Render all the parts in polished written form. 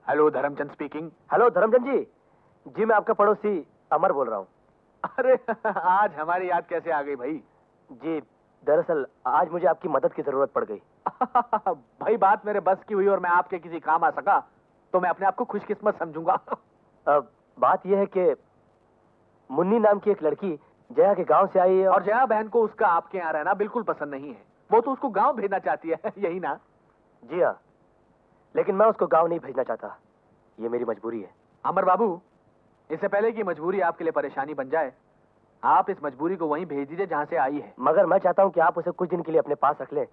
Hello, Dharamchand speaking. Hello Dharamchand ji. जी मैं आपका पड़ोसी अमर बोल रहा हूँ। अरे आज हमारी याद कैसे आ गई भाई? जी दरअसल आज मुझे आपकी मदद की जरूरत पड़ गई। भाई बात मेरे बस की हुई और मैं आपके किसी काम आ सका तो मैं अपने आप को खुशकिस्मत समझूंगा। बात यह है कि मुन्नी नाम की एक लड़की जया के गांव से आई है और जया बहन को उसका आपके यहाँ रहना बिल्कुल पसंद नहीं है। वो तो उसको गांव भेजना चाहती है, यही ना? जी हाँ, लेकिन मैं उसको गांव नहीं भेजना चाहता। ये मेरी मजबूरी है। अमर बाबू, इससे पहले कि मजबूरी आपके लिए परेशानी बन जाए, आप इस मजबूरी को वहीं भेज दीजिए जहां से आई है। मगर मैं चाहता हूं कि आप उसे कुछ दिन के लिए अपने पास रख लें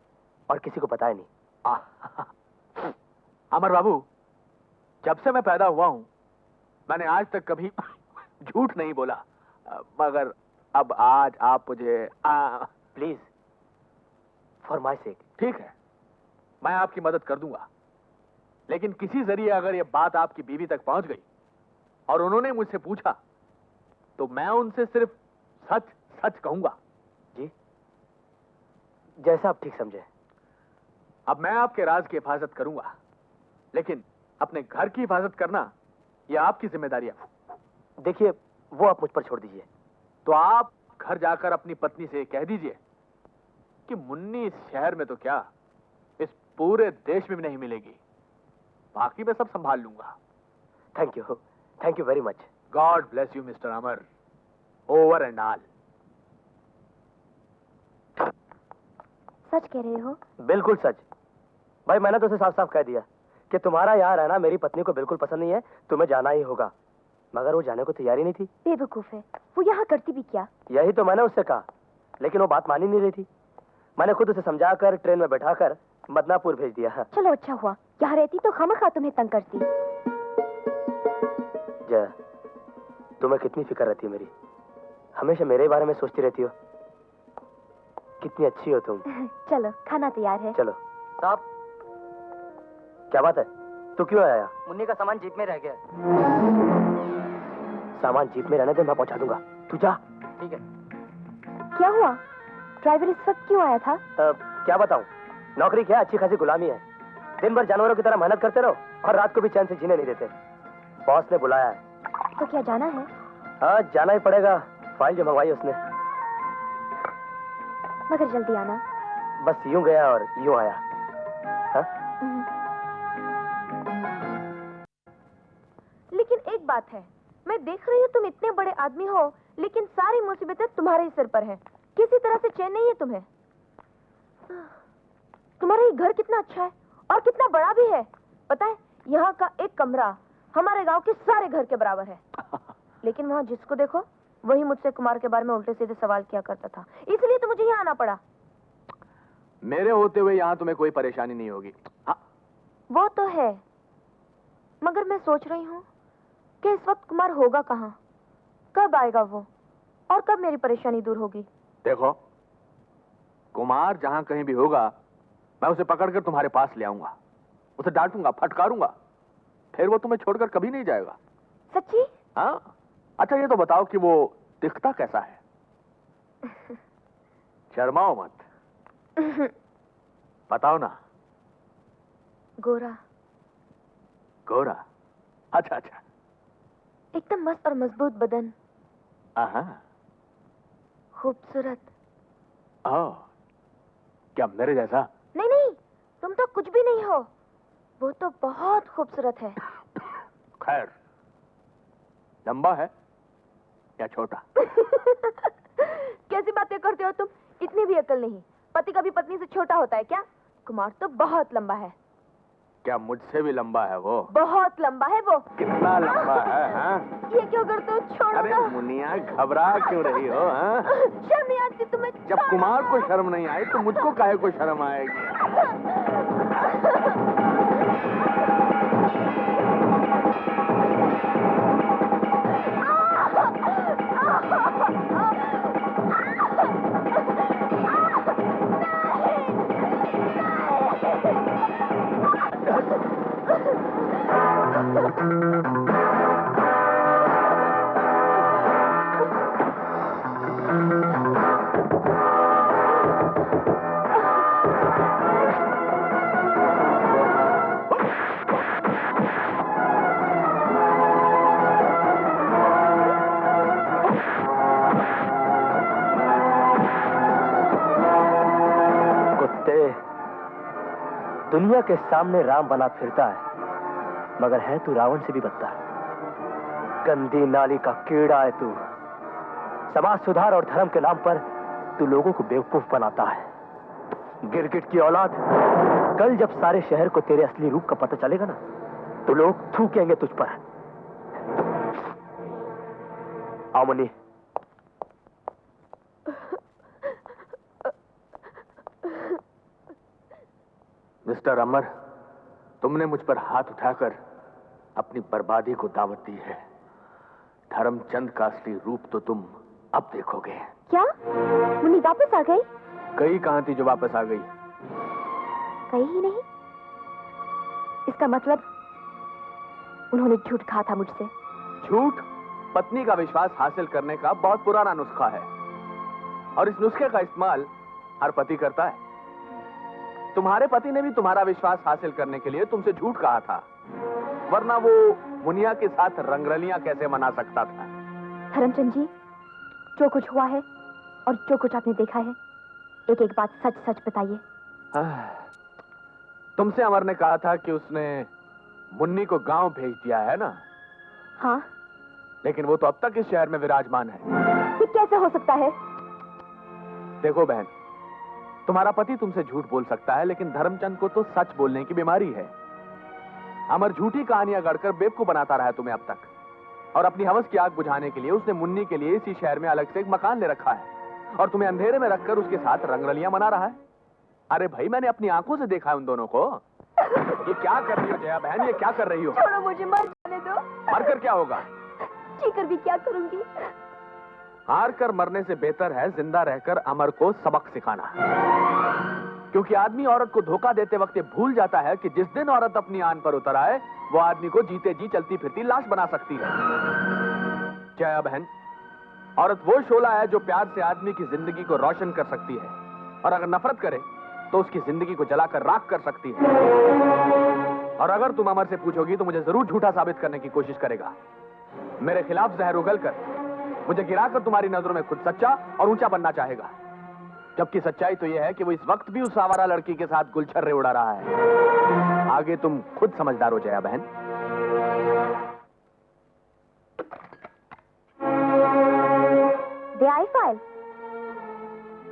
और किसी को बताएं नहीं। अमर बाबू, जब से मैं पैदा हुआ हूं मैंने आज तक कभी झूठ नहीं बोला, मगर अब आज आप मुझे प्लीज फॉर माय सेक। ठीक है, मैं आपकी मदद कर दूंगा, लेकिन किसी जरिए अगर ये बात आपकी बीवी तक पहुंच गई और उन्होंने मुझसे पूछा तो मैं उनसे सिर्फ सच सच कहूंगा। जी जैसा आप ठीक समझे। अब मैं आपके राज की हिफाजत करूंगा, लेकिन अपने घर की हिफाजत करना यह आपकी जिम्मेदारी है। देखिए वो आप मुझ पर छोड़ दीजिए। तो आप घर जाकर अपनी पत्नी से कह दीजिए कि मुन्नी इस शहर में तो क्या, इस पूरे देश में भी नहीं मिलेगी। बाकी मैं सब संभाल लूंगा। Thank you very much. God bless you mister Amar, over and all. सच कह रहे हो? बिल्कुल सच। भाई मैंने तो उसे साफ साफ कह दिया कि तुम्हारा यहाँ रहना मेरी पत्नी को बिल्कुल पसंद नहीं है, तुम्हें जाना ही होगा। मगर वो जाने को तैयार ही नहीं थी। बेवकूफ है, वो यहाँ करती भी क्या? यही तो मैंने उससे कहा, लेकिन वो बात मान ही नहीं रही थी। मैंने खुद उसे समझाकर ट्रेन में बैठाकर मदनापुर भेज दिया। चलो अच्छा हुआ, यहाँ रहती तो खामखा तुम्हें तंग करती। जया, तुम्हें कितनी फिक्र रहती है मेरी, हमेशा मेरे बारे में सोचती रहती हो। कितनी अच्छी हो तुम। चलो खाना तैयार है। चलो। साहब क्या बात है, तू क्यों आया? मुन्नी का सामान जीप में रह गया। सामान जीप में रहने दे, मैं पहुंचा दूंगा, तू जा। ठीक है। क्या हुआ? ड्राइवर इस वक्त क्यों आया था? क्या बताऊं, नौकरी क्या अच्छी खासी गुलामी है। दिन भर जानवरों की तरह मेहनत करते रहो और रात को भी चैन से जीने नहीं देते। बॉस ने बुलाया है। तो क्या जाना है? हाँ जाना ही पड़ेगा, फाइल जो मंगवाई उसने। मगर जल्दी आना। बस यूं गया और यूं आया। हाँ? लेकिन एक बात है, मैं देख रही हूँ तुम इतने बड़े आदमी हो, लेकिन सारी मुसीबतें तुम्हारे ही सिर पर है। किसी तरह से चैन नहीं है तुम्हें। तुम्हारा ये घर कितना अच्छा है और कितना बड़ा भी है। पता है, यहाँ का एक कमरा हमारे गांव के सारे घर के बराबर है। लेकिन वहाँ जिसको देखो वही मुझसे कुमार के बारे में उल्टे सीधे सवाल किया करता था, इसलिए तो मुझे यहाँ आना पड़ा। मेरे होते हुए यहाँ तुम्हें कोई परेशानी नहीं होगी। हाँ। वो तो है, मगर मैं सोच रही हूँ कि इस वक्त कुमार होगा कहाँ, कब आएगा वो, और कब मेरी परेशानी दूर होगी। देखो, कुमार जहां कहीं भी होगा मैं उसे पकड़कर तुम्हारे पास ले आऊंगा, उसे डांटूंगा, फटकारूंगा, फिर वो तुम्हें छोड़कर कभी नहीं जाएगा। सच्ची? हाँ। अच्छा ये तो बताओ कि वो दिखता कैसा है? शर्माओ मत, बताओ ना। गोरा। गोरा? अच्छा अच्छा। एकदम मस्त और मजबूत बदन। खूबसूरत। ओह, क्या मेरे जैसा? नहीं नहीं, तुम तो कुछ भी नहीं हो, वो तो बहुत खूबसूरत है। खैर, लंबा है या छोटा? कैसी बातें करते हो तुम, इतनी भी अकल नहीं। पति कभी पत्नी से छोटा होता है क्या? कुमार तो बहुत लंबा है। क्या मुझसे भी लंबा है वो? बहुत लंबा है वो। कितना लंबा है? हाँ? ये क्यों करते हो, छोड़ो अरे ना। मुनिया, घबरा क्यों रही हो? हाँ? शर्म नहीं आती तुम्हें? जब कुमार को शर्म नहीं आई तो मुझको काहे को शर्म आएगी? दुनिया के सामने राम बना फिरता है, मगर है तू रावण से भी बदतर। गंदी नाली का कीड़ा है तू। समाज सुधार और धर्म के नाम पर तू लोगों को बेवकूफ बनाता है। गिरगिट की औलाद, कल जब सारे शहर को तेरे असली रूप का पता चलेगा ना, तो लोग थूकेंगे तुझ पर। आओ मुन्नी। मिस्टर अमर, तुमने मुझ पर हाथ उठाकर अपनी बर्बादी को दावत दी है। धर्मचंद का असली रूप तो तुम अब देखोगे। क्या मुन्नी वापस आ गई? कई कहां थी जो वापस आ गई? कहीं ही नहीं। इसका मतलब उन्होंने झूठ कहा था मुझसे। झूठ पत्नी का विश्वास हासिल करने का बहुत पुराना नुस्खा है, और इस नुस्खे का इस्तेमाल हर पति करता है। तुम्हारे पति ने भी तुम्हारा विश्वास हासिल करने के लिए तुमसे झूठ कहा था, वरना वो मुनिया के साथ रंगरलियां कैसे मना सकता था? धर्मचंद जी, जो कुछ हुआ है और जो कुछ आपने देखा है, एक एक बात सच सच बताइए। तुमसे अमर ने कहा था कि उसने मुन्नी को गांव भेज दिया है ना? हाँ। लेकिन वो तो अब तक इस शहर में विराजमान है। ये कैसे हो सकता है? देखो बहन, तुम्हारा पति तुमसे झूठ बोल सकता है, लेकिन धर्मचंद को तो सच बोलने की बीमारी है। अमर झूठी कहानियां गढ़कर बेवकूफ बनाता रहा है तुम्हें अब तक, और अपनी हवस की आग बुझाने के लिए उसने मुन्नी के लिए इसी शहर में अलग से एक मकान ले रखा है, और तुम्हें अंधेरे में रखकर उसके साथ रंगरलियां मना रहा है। अरे भाई, मैंने अपनी आंखों से देखा है उन दोनों को। ये क्या कर रही हो जया बहन, ये क्या कर रही हो? छोड़ो मुझे, मर जाने दो। मरकर क्या होगा? जीकर भी क्या करूंगी? हार कर मरने से बेहतर है जिंदा रहकर अमर को सबक सिखाना, क्योंकि आदमी औरत को धोखा देते वक्त ये भूल जाता है कि जिस दिन औरत अपनी आन पर उतर आए, वो आदमी को जीते जी चलती फिरती लाश बना सकती है। जया बहन, औरत वो शोला है जो प्यार से आदमी की जिंदगी को रोशन कर सकती है, और अगर नफरत करे तो उसकी जिंदगी को जलाकर राख कर सकती है। और अगर तुम अमर से पूछोगी तो मुझे जरूर झूठा साबित करने की कोशिश करेगा। मेरे खिलाफ जहर उगलकर मुझे गिराकर तुम्हारी नजरों में खुद सच्चा और ऊंचा बनना चाहेगा, जबकि सच्चाई तो यह है कि वो इस वक्त भी उस आवारा लड़की के साथ गुलछर्रे उड़ा रहा है। आगे तुम खुद समझदार हो जया बहन। दे आई फाइल।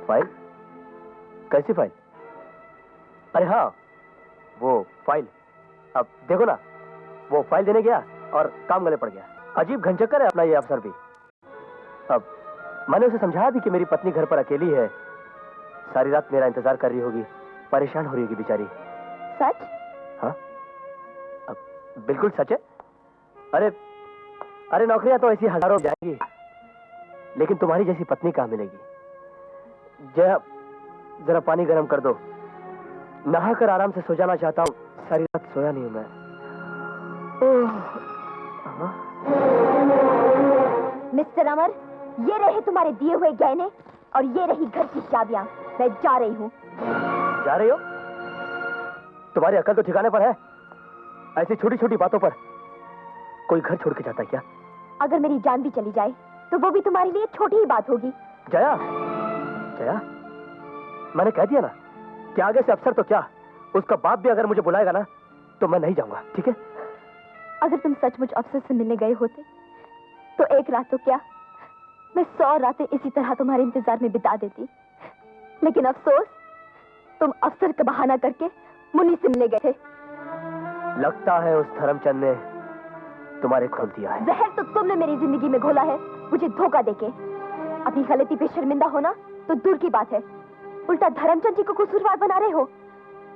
फाइल? कैसी फाइल? अरे हाँ, वो फाइल। अब देखो ना, वो फाइल देने गया और काम गले पड़ गया। अजीब घनचक्कर है अपना ये अफसर भी। अब मैंने उसे समझाया भी कि मेरी पत्नी घर पर अकेली है, सारी रात मेरा इंतजार कर रही होगी, परेशान हो रही होगी बेचारी। सच? हाँ, अब बिल्कुल सच है। अरे अरे नौकरियां तो ऐसी हजारों जाएंगी, लेकिन तुम्हारी जैसी पत्नी कहाँ मिलेगी। जया, जरा पानी गर्म कर दो, नहाकर आराम से सो जाना चाहता हूँ। सारी रात सोया नहीं हूं मैं। मिस्टर अमर, ये रहे तुम्हारे दिए हुए गहने और ये रही घर की चाबियां। मैं जा रही हूँ। जा रही हो? तुम्हारी अकल तो ठिकाने पर है? ऐसी छोटी छोटी बातों पर कोई घर छोड़ के जाता है क्या? अगर मेरी जान भी चली जाए तो वो भी तुम्हारे लिए छोटी ही बात होगी। जया, जया, मैंने कह दिया ना कि आगे से अफसर तो क्या, उसका बाप भी अगर मुझे बुलाएगा ना तो मैं नहीं जाऊंगा, ठीक है? अगर तुम सचमुच अफसर से मिलने गए होते तो एक रात तो क्या, मैं 100 रातें इसी तरह तुम्हारे इंतजार में बिता देती। लेकिन अफसोस, तुम अफसर का बहाना करके मुन्नी से मिलने गए थे। लगता है उस धर्मचंद ने तुम्हारे खोल दिया है। जहर तो तुमने मेरी जिंदगी में घोला है, मुझे धोखा देके। अपनी गलती पे शर्मिंदा होना तो दूर की बात है, उल्टा धर्मचंद जी को कसूरवार बना रहे हो।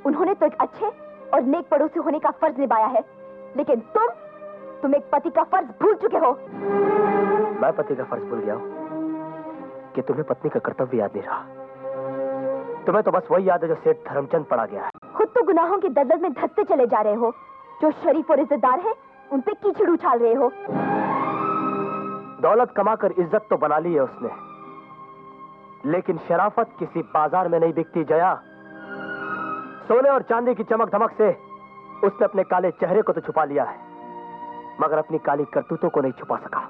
उन्होंने तो एक अच्छे और नेक पड़ोसी होने का फर्ज निभाया है, लेकिन तुम एक पति का फर्ज भूल चुके हो। मैं पति का फर्ज भूल गया हूं कि तुम्हें पत्नी का कर्तव्य याद नहीं रहा। तुम्हें तो बस वही याद है जो सेठ धर्मचंद पड़ा गया है। खुद तो गुनाहों की दलदल में धंसते चले जा रहे हो। जो शरीफ और इज्जतदार है उन पे कीचड़ उछाल रहे हो। दौलत कमाकर इज्जत तो बना ली है उसने, लेकिन शराफत किसी बाजार में नहीं बिकती जया। सोने और चांदी की चमक धमक से उसने अपने काले चेहरे को तो छुपा लिया है, मगर अपनी काली करतूतों को नहीं छुपा सका।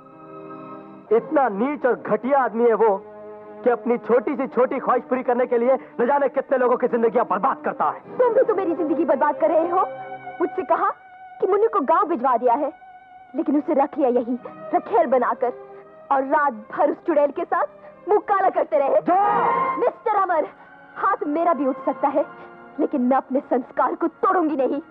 इतना नीच और घटिया आदमी है वो कि अपनी छोटी सी छोटी ख्वाहिश पूरी करने के लिए न जाने कितने लोगों की जिंदगियां बर्बाद करता है। तुम भी तो मेरी जिंदगी बर्बाद कर रहे हो। मुझसे कहा कि मुन्नी को गांव भिजवा दिया है, लेकिन उसे रख लिया यही रखेल बनाकर, और रात भर उस चुड़ैल के साथ मुंह काला करते रहे। मिस्टर अमर, हाथ मेरा भी उठ सकता है, लेकिन मैं अपने संस्कार को तोड़ूंगी नहीं।